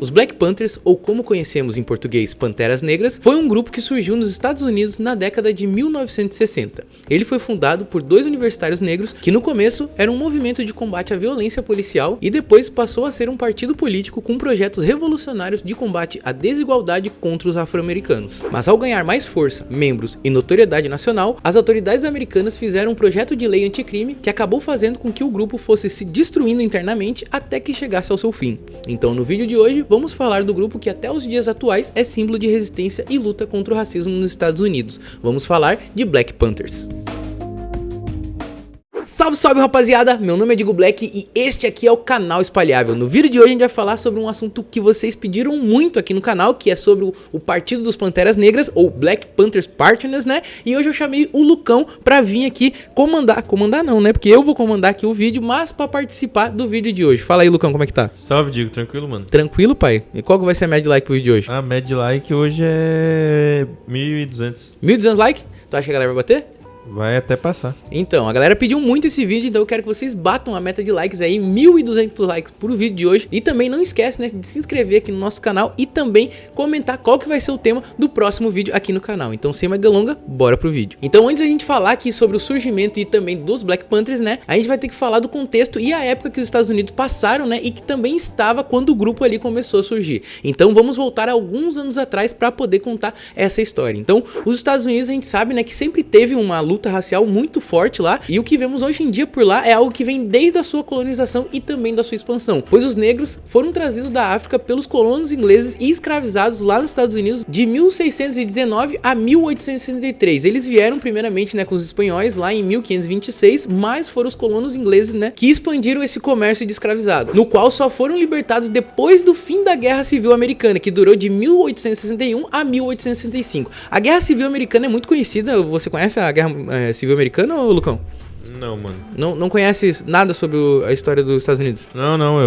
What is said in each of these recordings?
Os Black Panthers, ou como conhecemos em português, Panteras Negras, foi um grupo que surgiu nos Estados Unidos na década de 1960. Ele foi fundado por 2 universitários negros que no começo era um movimento de combate à violência policial e depois passou a ser um partido político com projetos revolucionários de combate à desigualdade contra os afro-americanos. Mas ao ganhar mais força, membros e notoriedade nacional, as autoridades americanas fizeram um projeto de lei anticrime que acabou fazendo com que o grupo fosse se destruindo internamente até que chegasse ao seu fim. Então no vídeo de hoje vamos falar do grupo que até os dias atuais é símbolo de resistência e luta contra o racismo nos Estados Unidos. Vamos falar de Black Panthers. Salve, salve rapaziada, meu nome é Digo Black e este aqui é o canal Espalhável. No vídeo de hoje a gente vai falar sobre um assunto que vocês pediram muito aqui no canal, que é sobre o Partido dos Panteras Negras, ou Black Panthers Partners, né? E hoje eu chamei o Lucão pra vir aqui comandar não, né? Porque eu vou comandar aqui o vídeo, mas pra participar do vídeo de hoje. Fala aí, Lucão, como é que tá? Salve, Digo, tranquilo, mano? Tranquilo, pai? E qual que vai ser a média de like pro vídeo de hoje? A média de like hoje é 1.200. 1.200 like? Tu acha que a galera vai bater? Vai até passar. Então, a galera pediu muito esse vídeo, então eu quero que vocês batam a meta de likes aí, 1.200 likes pro vídeo de hoje. E também não esquece, né, de se inscrever aqui no nosso canal e também comentar qual que vai ser o tema do próximo vídeo aqui no canal. Então, sem mais delonga, bora pro vídeo. Então, antes da gente falar aqui sobre o surgimento e também dos Black Panthers, né, a gente vai ter que falar do contexto e a época que os Estados Unidos passaram, né, e que também estava quando o grupo ali começou a surgir. Então, vamos voltar alguns anos atrás para poder contar essa história. Então, os Estados Unidos, a gente sabe, né, que sempre teve uma luta racial muito forte lá, e o que vemos hoje em dia por lá é algo que vem desde a sua colonização e também da sua expansão, pois os negros foram trazidos da África pelos colonos ingleses e escravizados lá nos Estados Unidos de 1619 a 1863. Eles vieram primeiramente, né, com os espanhóis lá em 1526, mas foram os colonos ingleses, né, que expandiram esse comércio de escravizados, no qual só foram libertados depois do fim da Guerra Civil Americana, que durou de 1861 a 1865. A Guerra Civil Americana é muito conhecida. Você conhece a Guerra Civil Americana, ou Lucão? Não, mano. Não conhece nada sobre a história dos Estados Unidos? Não,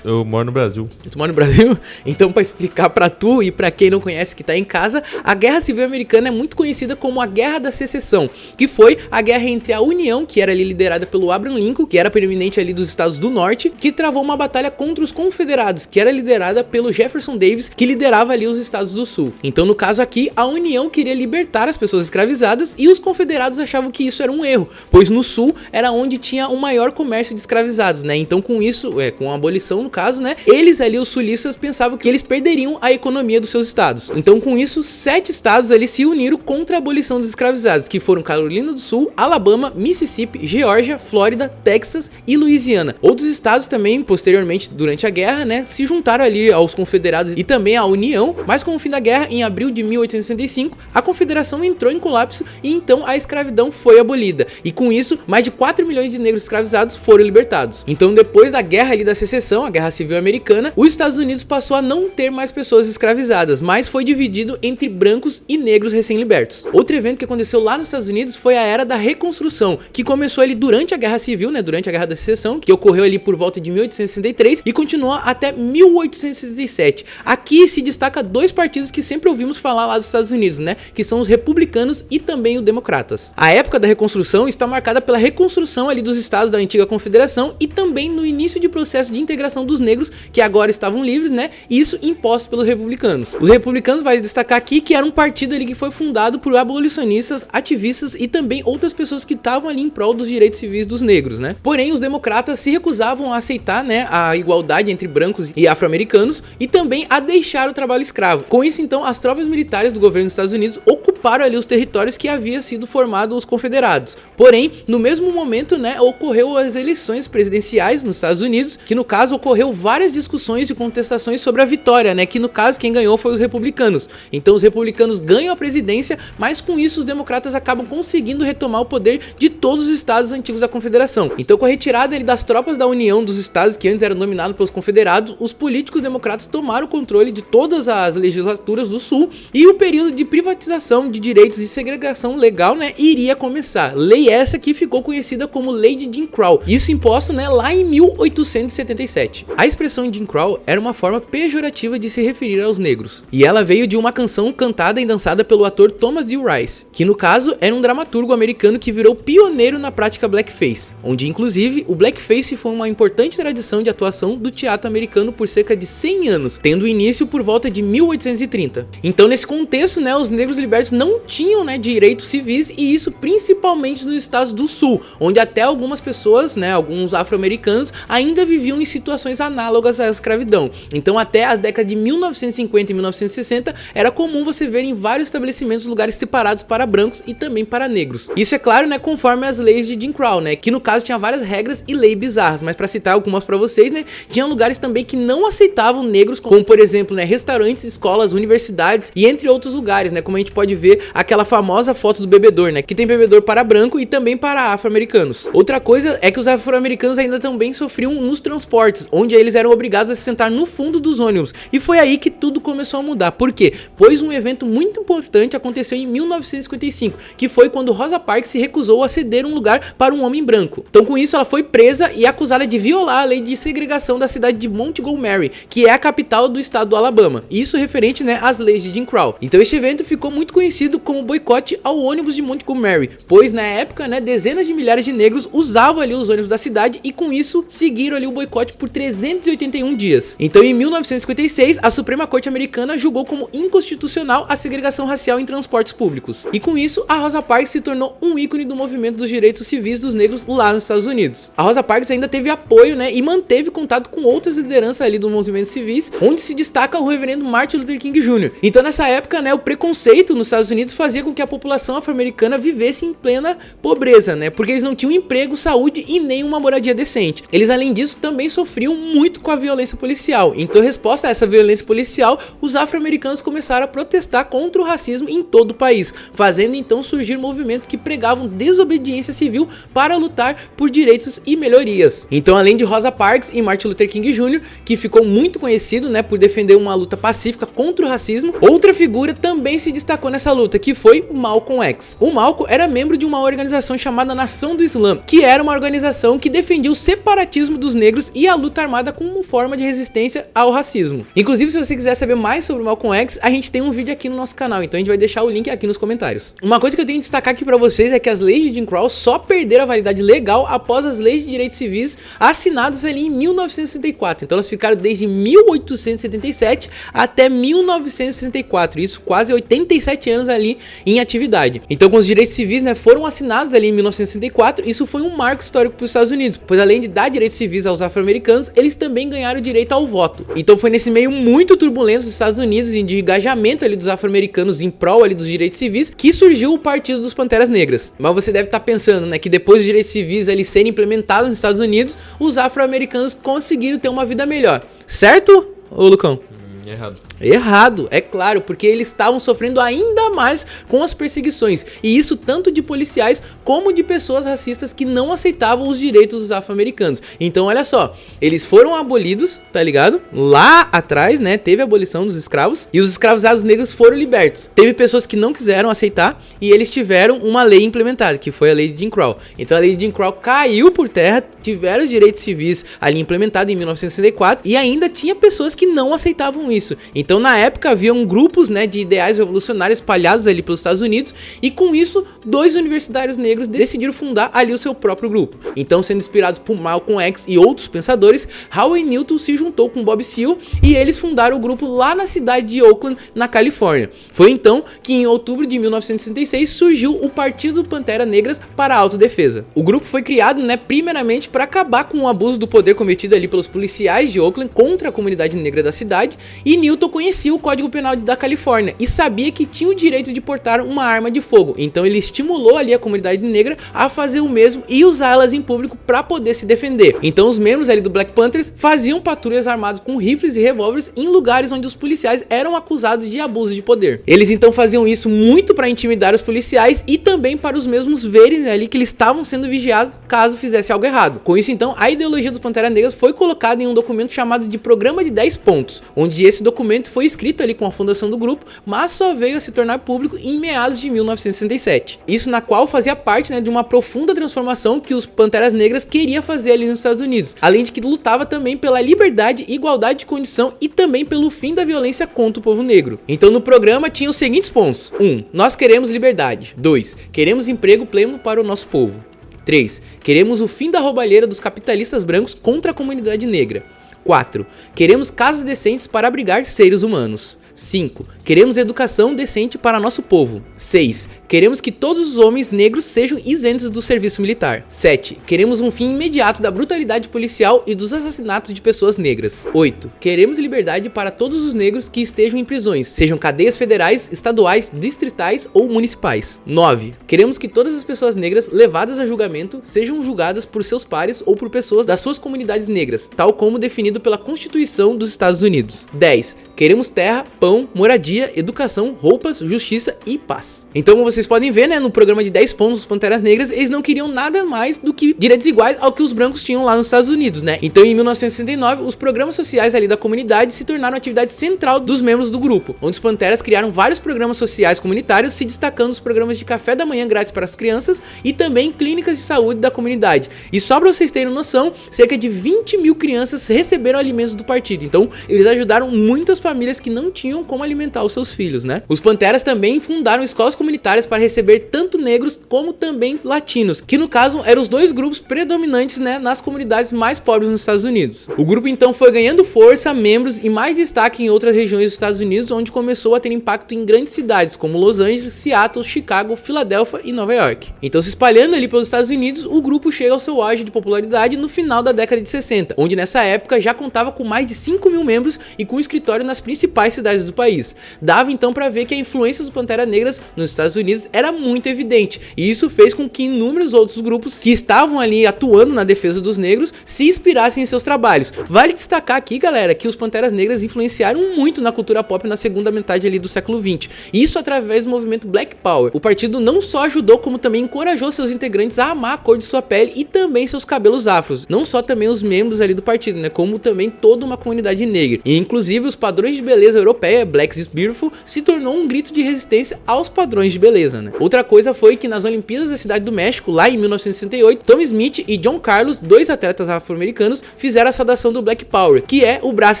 eu moro no Brasil. Tu mora no Brasil? Então, pra explicar pra tu e pra quem não conhece que tá em casa, a Guerra Civil Americana é muito conhecida como a Guerra da Secessão, que foi a guerra entre a União, que era ali liderada pelo Abraham Lincoln, que era preeminente ali dos estados do norte, que travou uma batalha contra os confederados, que era liderada pelo Jefferson Davis, que liderava ali os estados do sul. Então, no caso aqui, a União queria libertar as pessoas escravizadas e os confederados achavam que isso era um erro, pois no sul era onde tinha o maior comércio de escravizados, né? Então com isso, com a abolição no caso, né, eles ali, os sulistas, pensavam que eles perderiam a economia dos seus estados. Então com isso, 7 estados ali se uniram contra a abolição dos escravizados, que foram Carolina do Sul, Alabama, Mississippi, Geórgia, Flórida, Texas e Louisiana. Outros estados também, posteriormente, durante a guerra, né, se juntaram ali aos confederados e também à União, mas com o fim da guerra, em abril de 1865, a confederação entrou em colapso e então a escravidão foi abolida. E com isso, mais de 4 milhões de negros escravizados foram libertados. Então, depois da guerra ali da secessão, a Guerra Civil Americana, os Estados Unidos passou a não ter mais pessoas escravizadas, mas foi dividido entre brancos e negros recém-libertos. Outro evento que aconteceu lá nos Estados Unidos foi a Era da Reconstrução, que começou ali durante a Guerra Civil, né, durante a Guerra da Secessão, que ocorreu ali por volta de 1863 e continuou até 1867. Aqui se destaca 2 partidos que sempre ouvimos falar lá dos Estados Unidos, né, que são os republicanos e também os democratas. A época da Reconstrução está marcada pela reconstrução ali dos estados da antiga confederação e também no início de processo de integração dos negros que agora estavam livres, né? Isso imposto pelos republicanos. Os republicanos, vai destacar aqui, que era um partido ali que foi fundado por abolicionistas, ativistas e também outras pessoas que estavam ali em prol dos direitos civis dos negros, né? Porém, os democratas se recusavam a aceitar, né, a igualdade entre brancos e afro-americanos e também a deixar o trabalho escravo. Com isso, então, as tropas militares do governo dos Estados Unidos ocuparam ali os territórios que havia sido formado os confederados. Porém, no mesmo momento, né, ocorreu as eleições presidenciais nos Estados Unidos, que no caso ocorreu várias discussões e contestações sobre a vitória, né, que no caso quem ganhou foi os republicanos. Então os republicanos ganham a presidência, mas com isso os democratas acabam conseguindo retomar o poder de todos os estados antigos da confederação. Então, com a retirada das tropas da União dos estados que antes eram dominados pelos confederados, os políticos democratas tomaram o controle de todas as legislaturas do sul e o período de privatização de direitos e segregação legal, né, iria começar. Lei essa que ficou ficou conhecida como Lei de Jim Crow, isso imposto, né, lá em 1877. A expressão Jim Crow era uma forma pejorativa de se referir aos negros, e ela veio de uma canção cantada e dançada pelo ator Thomas D. Rice, que no caso era um dramaturgo americano que virou pioneiro na prática blackface, onde inclusive o blackface foi uma importante tradição de atuação do teatro americano por cerca de 100 anos, tendo início por volta de 1830. Então nesse contexto, né, os negros libertos não tinham, né, direitos civis, e isso principalmente nos estados do sul, onde até algumas pessoas, né, alguns afro-americanos ainda viviam em situações análogas à escravidão. Então até a década de 1950 e 1960 era comum você ver em vários estabelecimentos lugares separados para brancos e também para negros. Isso é claro, né, conforme as leis de Jim Crow, né, que no caso tinha várias regras e leis bizarras, mas para citar algumas para vocês, né, tinha lugares também que não aceitavam negros, como por exemplo, né, restaurantes, escolas, universidades e entre outros lugares, né, como a gente pode ver aquela famosa foto do bebedor, né, que tem bebedor para branco e também para afro-americanos. Outra coisa é que os afro-americanos ainda também sofriam nos transportes, onde eles eram obrigados a se sentar no fundo dos ônibus, e foi aí que tudo começou a mudar. Por quê? Pois um evento muito importante aconteceu em 1955, que foi quando Rosa Parks se recusou a ceder um lugar para um homem branco. Então com isso ela foi presa e acusada de violar a lei de segregação da cidade de Montgomery, que é a capital do estado do Alabama. Isso referente, né, às leis de Jim Crow. Então este evento ficou muito conhecido como boicote ao ônibus de Montgomery, pois na época, né, dezenas de milhares de negros usavam ali os ônibus da cidade e com isso seguiram ali o boicote por 381 dias. Então em 1956 a Suprema Corte Americana julgou como inconstitucional a segregação racial em transportes públicos. E com isso a Rosa Parks se tornou um ícone do movimento dos direitos civis dos negros lá nos Estados Unidos. A Rosa Parks ainda teve apoio, né, e manteve contato com outras lideranças ali dos movimentos civis, onde se destaca o reverendo Martin Luther King Jr. Então nessa época, né, o preconceito nos Estados Unidos fazia com que a população afro-americana vivesse em plena pobreza, né, porque eles não tinham emprego, saúde e nem uma moradia decente. Eles além disso também sofriam muito com a violência policial. Então em resposta a essa violência policial, os afro-americanos começaram a protestar contra o racismo em todo o país, fazendo então surgir movimentos que pregavam desobediência civil para lutar por direitos e melhorias. Então além de Rosa Parks e Martin Luther King Jr., que ficou muito conhecido, né, por defender uma luta pacífica contra o racismo, outra figura também se destacou nessa luta, que foi Malcolm X. O Malcolm era membro de uma organização chamada Nação do Islã, que era uma organização que defendia o separatismo dos negros e a luta armada como forma de resistência ao racismo. Inclusive, se você quiser saber mais sobre o Malcolm X, a gente tem um vídeo aqui no nosso canal, então a gente vai deixar o link aqui nos comentários. Uma coisa que eu tenho que destacar aqui pra vocês é que as leis de Jim Crow só perderam a validade legal após as leis de direitos civis assinadas ali em 1964. Então elas ficaram desde 1877 até 1964, isso quase 87 anos ali em atividade. Então com os direitos civis, né, foram assinados ali em 1964, isso foi um marco histórico para os Estados Unidos, pois além de dar direitos civis aos afro-americanos, eles também ganharam o direito ao voto. Então foi nesse meio muito turbulento dos Estados Unidos e de engajamento ali dos afro-americanos em prol ali dos direitos civis que surgiu o Partido dos Panteras Negras. Mas você deve estar pensando, né, que depois dos direitos civis ali serem implementados nos Estados Unidos, os afro-americanos conseguiram ter uma vida melhor, certo, ô Lucão? Errado. Errado, é claro, porque eles estavam sofrendo ainda mais com as perseguições, e isso tanto de policiais como de pessoas racistas que não aceitavam os direitos dos afro-americanos. Então olha só, eles foram abolidos, tá ligado? Lá atrás, né, teve a abolição dos escravos e os escravizados negros foram libertos. Teve pessoas que não quiseram aceitar e eles tiveram uma lei implementada, que foi a lei de Jim Crow. Então a lei de Jim Crow caiu por terra, tiveram os direitos civis ali implementados em 1964 e ainda tinha pessoas que não aceitavam isso. Então na época haviam grupos, né, de ideais revolucionários espalhados ali pelos Estados Unidos e com isso 2 universitários negros decidiram fundar ali o seu próprio grupo. Então sendo inspirados por Malcolm X e outros pensadores, Huey Newton se juntou com Bob Seale e eles fundaram o grupo lá na cidade de Oakland, na Califórnia. Foi então que em outubro de 1966 surgiu o Partido Pantera Negras para a Autodefesa. O grupo foi criado, né, primeiramente para acabar com o abuso do poder cometido ali pelos policiais de Oakland contra a comunidade negra da cidade, e Newton conhecia o Código Penal da Califórnia e sabia que tinha o direito de portar uma arma de fogo. Então ele estimulou ali a comunidade negra a fazer o mesmo e usá-las em público para poder se defender. Então os membros ali do Black Panthers faziam patrulhas armados com rifles e revólveres em lugares onde os policiais eram acusados de abuso de poder. Eles então faziam isso muito para intimidar os policiais e também para os mesmos verem ali que eles estavam sendo vigiados caso fizesse algo errado. Com isso então a ideologia dos Panteras Negras foi colocada em um documento chamado de Programa de 10 Pontos, onde esse documento documento foi escrito ali com a fundação do grupo, mas só veio a se tornar público em meados de 1967. Isso na qual fazia parte, né, de uma profunda transformação que os Panteras Negras queria fazer ali nos Estados Unidos, além de que lutava também pela liberdade, igualdade de condição e também pelo fim da violência contra o povo negro. Então no programa tinha os seguintes pontos: 1. Nós queremos liberdade. 2. Queremos emprego pleno para o nosso povo. 3. Queremos o fim da roubalheira dos capitalistas brancos contra a comunidade negra. 4. Queremos casas decentes para abrigar seres humanos. 5. Queremos educação decente para nosso povo. 6. Queremos que todos os homens negros sejam isentos do serviço militar. 7. Queremos um fim imediato da brutalidade policial e dos assassinatos de pessoas negras. 8. Queremos liberdade para todos os negros que estejam em prisões, sejam cadeias federais, estaduais, distritais ou municipais. 9. Queremos que todas as pessoas negras levadas a julgamento sejam julgadas por seus pares ou por pessoas das suas comunidades negras, tal como definido pela Constituição dos Estados Unidos. 10. Queremos terra, pão, moradia, educação, roupas, justiça e paz. Então, como vocês podem ver, né, no programa de 10 pontos dos Panteras Negras, eles não queriam nada mais do que direitos iguais ao que os brancos tinham lá nos Estados Unidos, né? Então, em 1969, os programas sociais ali da comunidade se tornaram atividade central dos membros do grupo, onde os Panteras criaram vários programas sociais comunitários, se destacando os programas de café da manhã grátis para as crianças e também clínicas de saúde da comunidade. E só para vocês terem noção, cerca de 20 mil crianças receberam alimentos do partido. Então, eles ajudaram muitas famílias que não tinham como alimentar os seus filhos, né? Os Panteras também fundaram escolas comunitárias para receber tanto negros como também latinos, que no caso eram os dois grupos predominantes, né, nas comunidades mais pobres nos Estados Unidos. O grupo então foi ganhando força, membros e mais destaque em outras regiões dos Estados Unidos, onde começou a ter impacto em grandes cidades como Los Angeles, Seattle, Chicago, Filadélfia e Nova York. Então, se espalhando ali pelos Estados Unidos, o grupo chega ao seu auge de popularidade no final da década de 60, onde nessa época já contava com mais de 5 mil membros e com escritório nas principais cidades do país. Dava então para ver que a influência dos Panteras Negras nos Estados Unidos era muito evidente, e isso fez com que inúmeros outros grupos que estavam ali atuando na defesa dos negros se inspirassem em seus trabalhos. Vale destacar aqui, galera, que os Panteras Negras influenciaram muito na cultura pop na segunda metade ali do século XX, isso através do movimento Black Power. O partido não só ajudou, como também encorajou seus integrantes a amar a cor de sua pele e também seus cabelos afros, não só também os membros ali do partido, né, como também toda uma comunidade negra, e inclusive os padrões de beleza europeia, Black is Beautiful, se tornou um grito de resistência aos padrões de beleza, né? Outra coisa foi que nas Olimpíadas da Cidade do México, lá em 1968, Tom Smith e John Carlos, dois atletas afro-americanos, fizeram a saudação do Black Power, que é o braço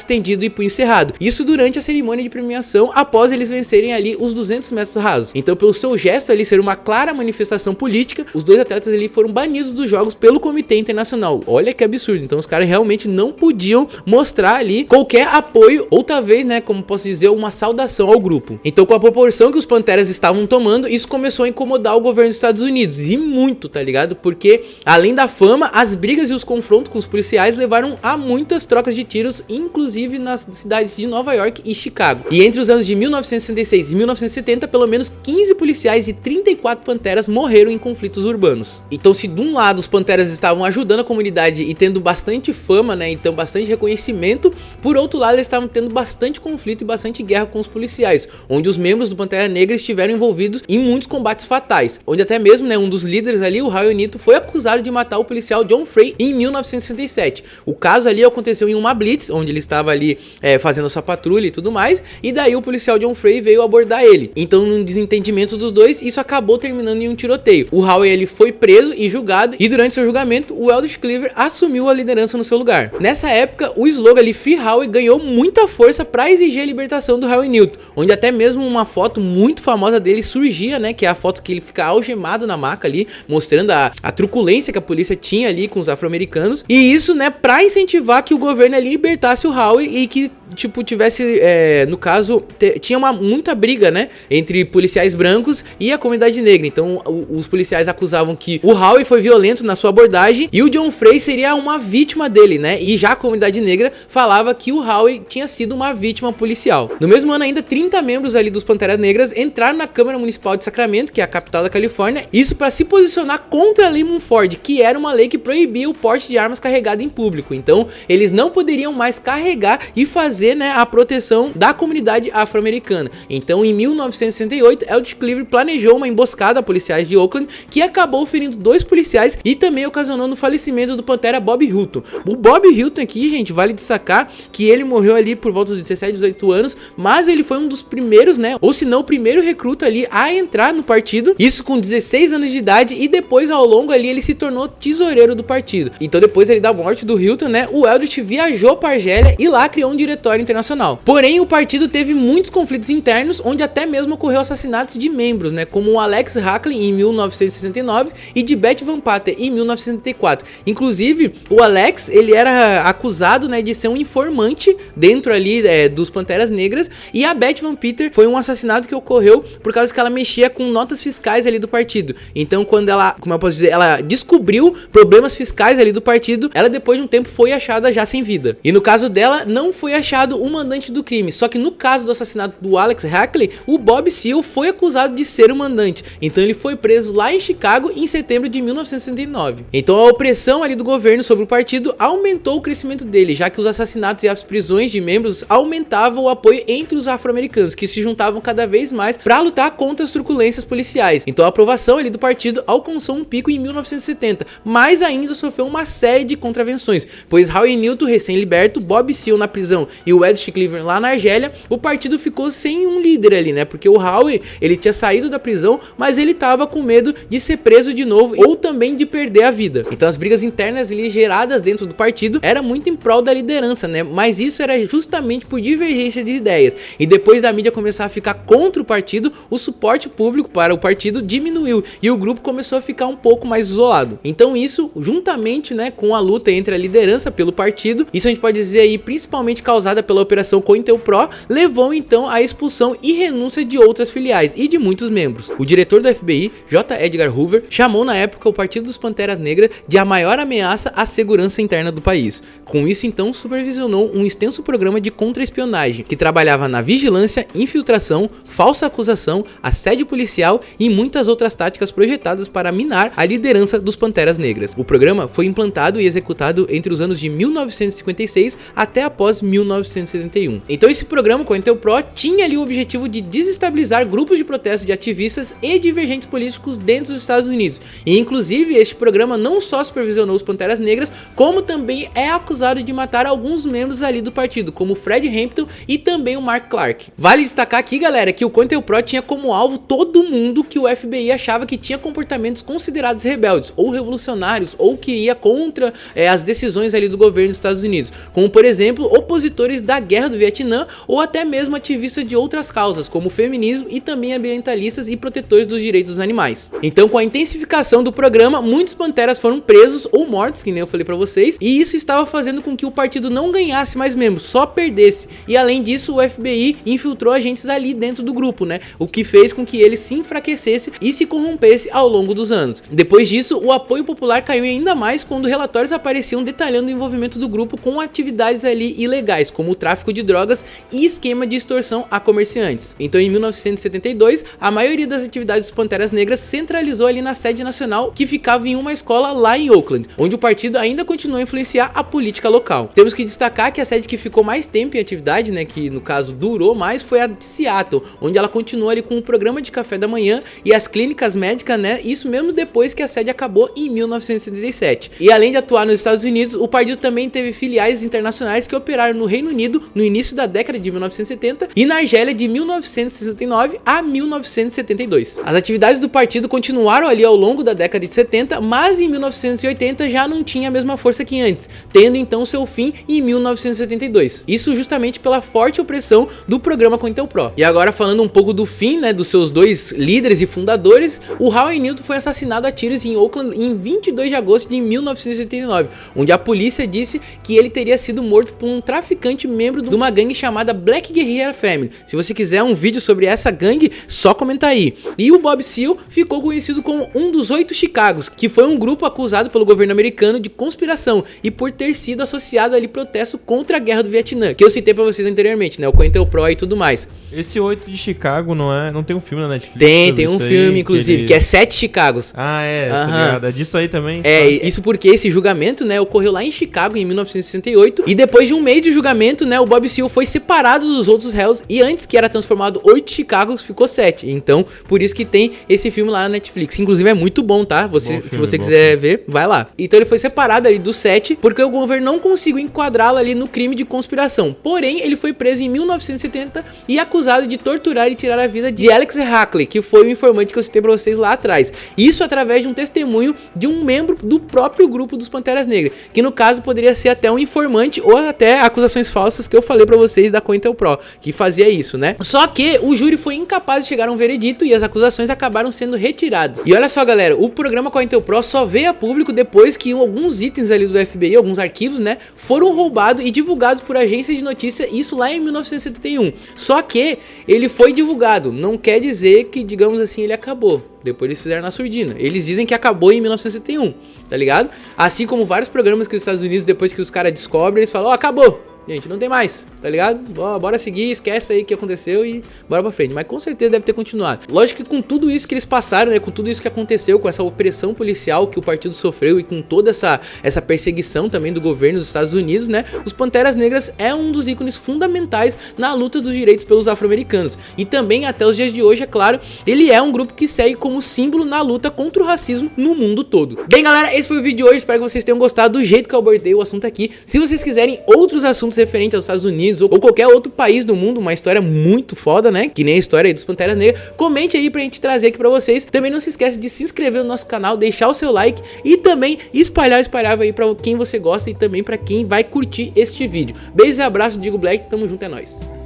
estendido e punho cerrado. Isso durante a cerimônia de premiação, após eles vencerem ali os 200 metros rasos. Então, pelo seu gesto ali ser uma clara manifestação política, os dois atletas ali foram banidos dos jogos pelo Comitê Internacional. Olha que absurdo. Então, os caras realmente não podiam mostrar ali qualquer apoio, ou talvez, né, como posso dizer, uma saudação ao grupo. Então, com a proporção que os Panteras estavam tomando, isso começou a incomodar o governo dos Estados Unidos, e muito, tá ligado? Porque, além da fama, as brigas e os confrontos com os policiais levaram a muitas trocas de tiros, inclusive nas cidades de Nova York e Chicago. E entre os anos de 1966 e 1970, pelo menos 15 policiais e 34 Panteras morreram em conflitos urbanos. Então, se de um lado os Panteras estavam ajudando a comunidade e tendo bastante fama, né, então bastante reconhecimento, por outro lado eles estavam tendo bastante conflito e bastante guerra com os policiais, onde os membros do Pantera Negra estiveram envolvidos em muitos combates fatais, onde até mesmo, né, um dos líderes ali, o Raul Nito, foi acusado de matar o policial John Frey em 1967. O caso ali aconteceu em uma blitz, onde ele estava ali fazendo a sua patrulha e tudo mais, e daí o policial John Frey veio abordar ele. Então, num desentendimento dos dois, isso acabou terminando em um tiroteio. O Raul, ele foi preso e julgado, e durante seu julgamento, o Eldridge Cleaver assumiu a liderança no seu lugar. Nessa época, o slogan ali, Free Raul, ganhou muita força para exigir a libertação do Raul Newton, onde até mesmo uma foto muito famosa dele surgia, né, que é a foto que ele fica algemado na maca ali, mostrando a truculência que a polícia tinha ali com os afro-americanos, e isso, né, para incentivar que o governo ali libertasse o Raul e que, tipo, tivesse, no caso, tinha muita briga, né, entre policiais brancos e a comunidade negra. Então, os policiais acusavam que o Raul foi violento na sua abordagem e o John Frey seria uma vítima dele, né, e já a comunidade negra falava que o Raul tinha sido uma vítima policial. No mesmo ano ainda, 30 membros ali dos Panteras Negras entraram na Câmara Municipal de Sacramento, que é a capital da Califórnia, isso para se posicionar contra a Lei Mumford, que era uma lei que proibia o porte de armas carregado em público. Então, eles não poderiam mais carregar e fazer trazer, né, a proteção da comunidade afro-americana. Então, em 1968, Eldridge Cleaver planejou uma emboscada a policiais de Oakland que acabou ferindo 2 policiais e também ocasionando o falecimento do Pantera Bob Hilton. O Bob Hilton aqui, gente, vale destacar que ele morreu ali por volta dos 17, 18 anos, mas ele foi um dos primeiros, né, ou se não o primeiro recruta ali a entrar no partido, isso com 16 anos de idade, e depois ao longo ali ele se tornou tesoureiro do partido. Então depois ali da morte do Hilton, né, o Eldridge viajou para Argélia e lá criou um diretório internacional. Porém, o partido teve muitos conflitos internos, onde até mesmo ocorreu assassinatos de membros, né, como o Alex Hackley em 1969 e de Beth Van Patter em 1974. Inclusive, o Alex, ele era acusado, né, de ser um informante dentro ali dos Panteras Negras, e a Beth Van Patter foi um assassinato que ocorreu por causa que ela mexia com notas fiscais ali do partido. Então, quando ela, como eu posso dizer, ela descobriu problemas fiscais ali do partido, ela depois de um tempo foi achada já sem vida. E no caso dela, não foi achado o mandante do crime, só que no caso do assassinato do Alex Hackley, o Bob Seale foi acusado de ser o mandante. Então ele foi preso lá em Chicago em setembro de 1969. Então a opressão ali do governo sobre o partido aumentou o crescimento dele, já que os assassinatos e as prisões de membros aumentavam o apoio entre os afro-americanos, que se juntavam cada vez mais para lutar contra as truculências policiais. Então a aprovação ali do partido alcançou um pico em 1970, mas ainda sofreu uma série de contravenções, pois Howie Newton recém-liberto, Bob Seale na prisão e o Eldridge Cleaver lá na Argélia, o partido ficou sem um líder ali, né? Porque o Howie, ele tinha saído da prisão, mas ele tava com medo de ser preso de novo ou também de perder a vida. Então as brigas internas ali geradas dentro do partido era muito em prol da liderança, né? Mas isso era justamente por divergência de ideias. E depois da mídia começar a ficar contra o partido, o suporte público para o partido diminuiu e o grupo começou a ficar um pouco mais isolado. Então isso, juntamente, né, com a luta entre a liderança pelo partido, isso a gente pode dizer aí principalmente causada pela operação COINTELPRO, levou então à expulsão e renúncia de outras filiais e de muitos membros. O diretor do FBI, J. Edgar Hoover, chamou na época o Partido dos Panteras Negras de a maior ameaça à segurança interna do país. Com isso, então, supervisionou um extenso programa de contra-espionagem que trabalhava na vigilância, infiltração, falsa acusação, assédio policial e muitas outras táticas projetadas para minar a liderança dos Panteras Negras. O programa foi implantado e executado entre os anos de 1956 até após 1971. Então esse programa COINTELPRO tinha ali o objetivo de desestabilizar grupos de protesto de ativistas e divergentes políticos dentro dos Estados Unidos. E inclusive este programa não só supervisionou os Panteras Negras, como também é acusado de matar alguns membros ali do partido, como Fred Hampton e também o Mark Clark. Vale destacar aqui, galera, que o COINTELPRO tinha como alvo todo mundo que o FBI achava que tinha comportamentos considerados rebeldes ou revolucionários ou que ia contra as decisões ali do governo dos Estados Unidos, como por exemplo opositores da guerra do Vietnã ou até mesmo ativistas de outras causas como o feminismo e também ambientalistas e protetores dos direitos dos animais. Então, com a intensificação do programa, muitos panteras foram presos ou mortos, que nem eu falei pra vocês, e isso estava fazendo com que o partido não ganhasse mais membros, só perdesse. E além disso, o FBI infiltrou agentes ali dentro do grupo, né? O que fez com que ele se enfraquecesse e se corrompesse ao longo dos anos. Depois disso, o apoio popular caiu ainda mais quando relatórios apareciam detalhando o envolvimento do grupo com atividades ali ilegais, como o tráfico de drogas e esquema de extorsão a comerciantes. Então, em 1972, a maioria das atividades dos Panteras Negras centralizou ali na sede nacional, que ficava em uma escola lá em Oakland, onde o partido ainda continuou a influenciar a política local. Temos que destacar que a sede que ficou mais tempo em atividade, né, que no caso durou mais, foi a de Seattle, onde ela continuou ali com o programa de café da manhã e as clínicas médicas, né, isso mesmo depois que a sede acabou em 1977. E além de atuar nos Estados Unidos, o partido também teve filiais internacionais que operaram no Reino Unido no início da década de 1970 e na Argélia de 1969 a 1972. As atividades do partido continuaram ali ao longo da década de 70, mas em 1980 já não tinha a mesma força que antes, tendo então seu fim em 1972. Isso justamente pela forte opressão do programa COINTELPRO. E agora falando um pouco do fim, né, dos seus dois líderes e fundadores, o Howie Newton foi assassinado a tiros em Oakland em 22 de agosto de 1989, onde a polícia disse que ele teria sido morto por um traficante membro de uma gangue chamada Black Guerrilla Family. Se você quiser um vídeo sobre essa gangue, só comentar aí. E o Bob Seale ficou conhecido como um dos 8 Chicagos, que foi um grupo acusado pelo governo americano de conspiração e por ter sido associado ali protesto contra a guerra do Vietnã, que eu citei pra vocês anteriormente, né, o COINTELPRO e tudo mais. Esse 8 de Chicago não tem um filme na Netflix? Tem um filme, inclusive, que é 7 Chicagos. Ah, tá ligado. É disso aí também? Isso porque esse julgamento, né, ocorreu lá em Chicago em 1968, e depois de um mês de julgamento, momento, né, o Bob Seale foi separado dos outros réus e antes que era transformado 8 Chicagos, ficou 7. Então, por isso que tem esse filme lá na Netflix, que inclusive é muito bom, tá? Se você quiser ver, vai lá. Então ele foi separado ali dos 7 porque o governo não conseguiu enquadrá-lo ali no crime de conspiração. Porém, ele foi preso em 1970 e acusado de torturar e tirar a vida de Alex Hackley, que foi o informante que eu citei pra vocês lá atrás. Isso através de um testemunho de um membro do próprio grupo dos Panteras Negras, que no caso poderia ser até um informante ou até acusações falsas que eu falei pra vocês da COINTELPRO, que fazia isso, né? Só que o júri foi incapaz de chegar a um veredito e as acusações acabaram sendo retiradas. E olha só, galera, o programa COINTELPRO só veio a público depois que alguns itens ali do FBI, alguns arquivos, né, foram roubados e divulgados por agências de notícia, isso lá em 1971. Só que ele foi divulgado, não quer dizer que, digamos assim, ele acabou. Depois eles fizeram na surdina. Eles dizem que acabou em 1971, tá ligado? Assim como vários programas que os Estados Unidos, depois que os caras descobrem, eles falam, ó, acabou. Gente, não tem mais, tá ligado? Bora seguir, esquece aí o que aconteceu e bora pra frente. Mas com certeza deve ter continuado. Lógico que com tudo isso que eles passaram, né? Com tudo isso que aconteceu, com essa opressão policial que o partido sofreu e com toda essa perseguição também do governo dos Estados Unidos, né? Os Panteras Negras é um dos ícones fundamentais na luta dos direitos pelos afro-americanos. E também até os dias de hoje, é claro, ele é um grupo que segue como símbolo na luta contra o racismo no mundo todo. Bem, galera, esse foi o vídeo de hoje. Espero que vocês tenham gostado do jeito que eu abordei o assunto aqui. Se vocês quiserem outros assuntos referente aos Estados Unidos ou qualquer outro país do mundo, uma história muito foda, né? Que nem a história aí dos Panteras Negras, comente aí pra gente trazer aqui pra vocês. Também não se esqueça de se inscrever no nosso canal, deixar o seu like e também espalhar aí pra quem você gosta e também pra quem vai curtir este vídeo. Beijos e abraços, Digo Black, tamo junto, é nóis.